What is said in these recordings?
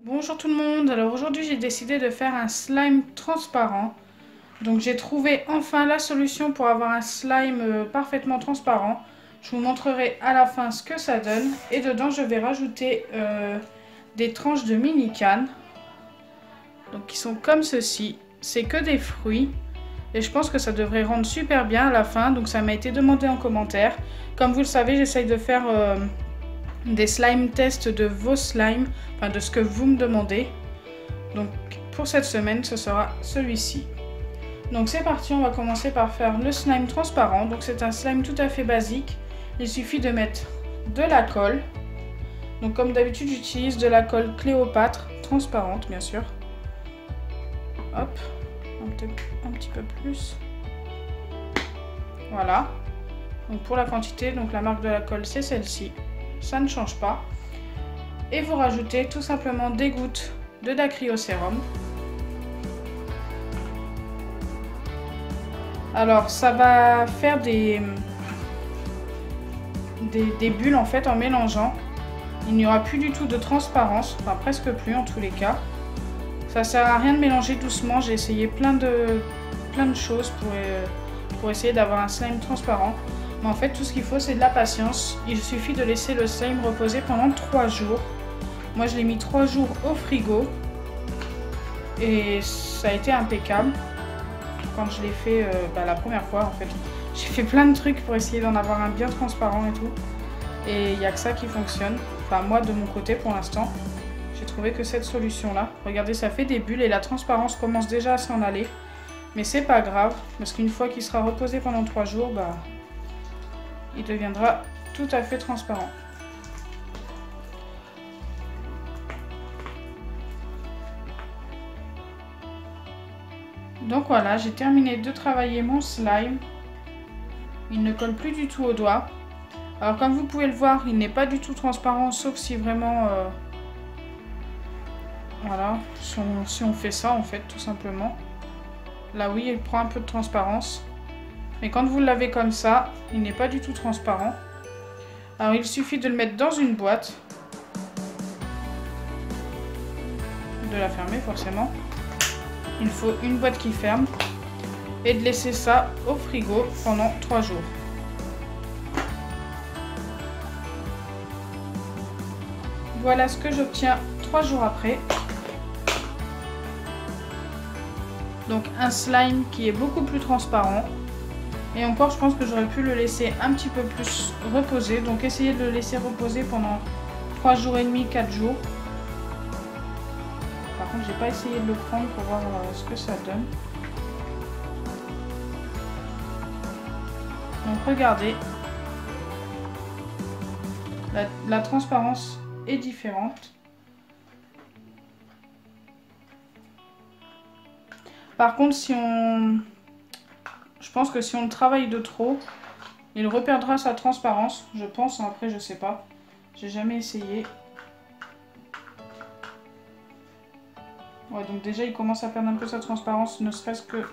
Bonjour tout le monde, alors aujourd'hui j'ai décidé de faire un slime transparent. Donc j'ai trouvé enfin la solution pour avoir un slime parfaitement transparent. Je vous montrerai à la fin ce que ça donne. Et dedans je vais rajouter des tranches de mini cannes. Donc qui sont comme ceci. C'est que des fruits. Et je pense que ça devrait rendre super bien à la fin. Donc ça m'a été demandé en commentaire. Comme vous le savez, j'essaye de faire des slime tests de vos slimes, enfin de ce que vous me demandez. Donc pour cette semaine, ce sera celui-ci. Donc c'est parti, on va commencer par faire le slime transparent. Donc c'est un slime tout à fait basique. Il suffit de mettre de la colle. Donc comme d'habitude, j'utilise de la colle Cléopâtre, transparente bien sûr. Hop, un petit peu plus. Voilà. Donc pour la quantité, donc la marque de la colle c'est celle-ci. Ça ne change pas. Et vous rajoutez tout simplement des gouttes de dacryocérum. Alors ça va faire des bulles en fait en mélangeant. Il n'y aura plus du tout de transparence, enfin presque plus en tous les cas. Ça sert à rien de mélanger doucement. J'ai essayé plein de choses pour essayer d'avoir un slime transparent. Mais en fait, tout ce qu'il faut, c'est de la patience. Il suffit de laisser le slime reposer pendant 3 jours. Moi, je l'ai mis 3 jours au frigo. Et ça a été impeccable. Quand je l'ai fait la première fois, en fait. J'ai fait plein de trucs pour essayer d'en avoir un bien transparent et tout. Et il n'y a que ça qui fonctionne. Enfin, moi, de mon côté, pour l'instant, j'ai trouvé que cette solution-là. Regardez, ça fait des bulles et la transparence commence déjà à s'en aller. Mais c'est pas grave, parce qu'une fois qu'il sera reposé pendant 3 jours, il deviendra tout à fait transparent. Donc voilà, j'ai terminé de travailler mon slime. Il ne colle plus du tout au doigt. Alors comme vous pouvez le voir, il n'est pas du tout transparent, sauf si vraiment... voilà, si on fait ça en fait, tout simplement. Là oui, il prend un peu de transparence. Mais quand vous l'avez comme ça, il n'est pas du tout transparent. Alors il suffit de le mettre dans une boîte. De la fermer forcément. Il faut une boîte qui ferme. Et de laisser ça au frigo pendant 3 jours. Voilà ce que j'obtiens 3 jours après. Donc un slime qui est beaucoup plus transparent. Et encore, je pense que j'aurais pu le laisser un petit peu plus reposer. Donc essayez de le laisser reposer pendant 3 jours et demi, 4 jours. Par contre, j'ai pas essayé de le prendre pour voir ce que ça donne. Donc regardez. La transparence est différente. Par contre, je pense que si on le travaille de trop, il reperdra sa transparence, je pense. Après, je sais pas. J'ai jamais essayé. Ouais, donc déjà, il commence à perdre un peu sa transparence, ne serait-ce que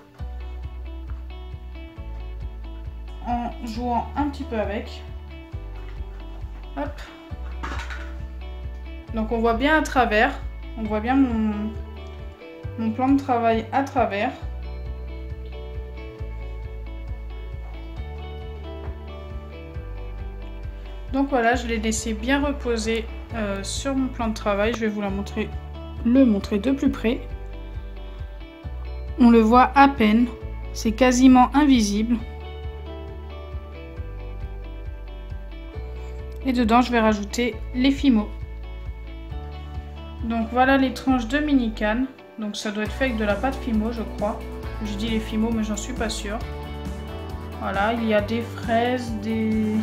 en jouant un petit peu avec. Hop. Donc on voit bien à travers. On voit bien mon plan de travail à travers. Donc voilà, je l'ai laissé bien reposer sur mon plan de travail. Je vais vous le montrer de plus près. On le voit à peine, c'est quasiment invisible. Et dedans, je vais rajouter les fimos. Donc voilà les tranches de mini cannes. Donc ça doit être fait avec de la pâte fimo, je crois. Je dis les fimos, mais j'en suis pas sûre. Voilà, il y a des fraises, des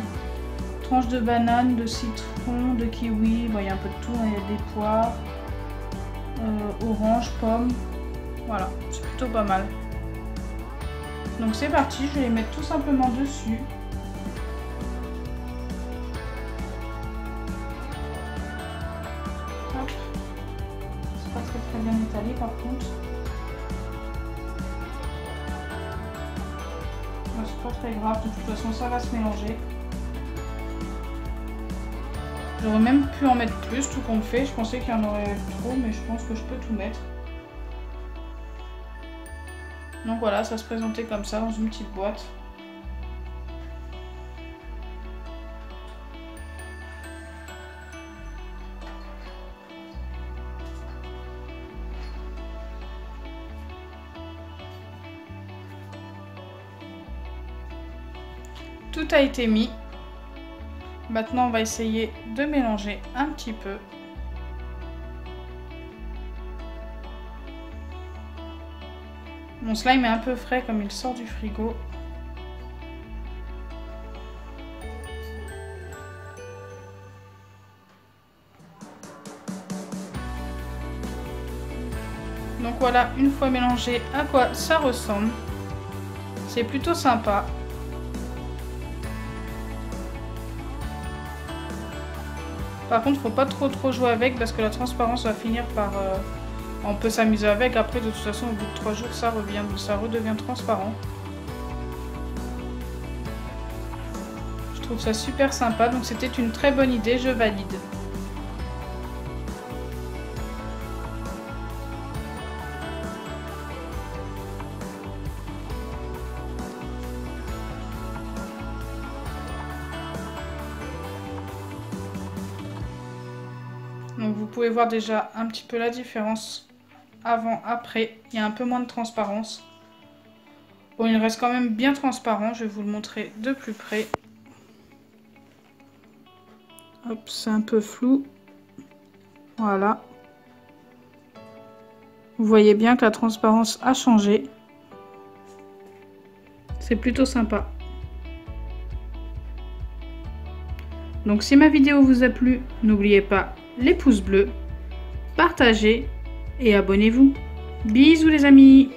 tranches de banane, de citron, de kiwi, bon, il y a un peu de tout, il y a des poires, orange, pommes, voilà, c'est plutôt pas mal. Donc c'est parti, je vais les mettre tout simplement dessus. Hop. C'est pas très bien étalé par contre. C'est pas très grave, de toute façon ça va se mélanger. J'aurais même pu en mettre plus, tout compte fait. Je pensais qu'il y en aurait trop, mais je pense que je peux tout mettre. Donc voilà, ça se présentait comme ça dans une petite boîte. Tout a été mis. Maintenant, on va essayer de mélanger un petit peu. Mon slime est un peu frais comme il sort du frigo. Donc voilà, une fois mélangé, à quoi ça ressemble. C'est plutôt sympa. Par contre, faut pas trop jouer avec parce que la transparence va finir par... on peut s'amuser avec. Après, de toute façon, au bout de 3 jours, ça redevient transparent. Je trouve ça super sympa. Donc, c'était une très bonne idée. Je valide. Donc vous pouvez voir déjà un petit peu la différence avant, après. Il y a un peu moins de transparence. Bon, il reste quand même bien transparent. Je vais vous le montrer de plus près. Hop, c'est un peu flou. Voilà. Vous voyez bien que la transparence a changé. C'est plutôt sympa. Donc si ma vidéo vous a plu, n'oubliez pas les pouces bleus, partagez et abonnez-vous. Bisous les amis!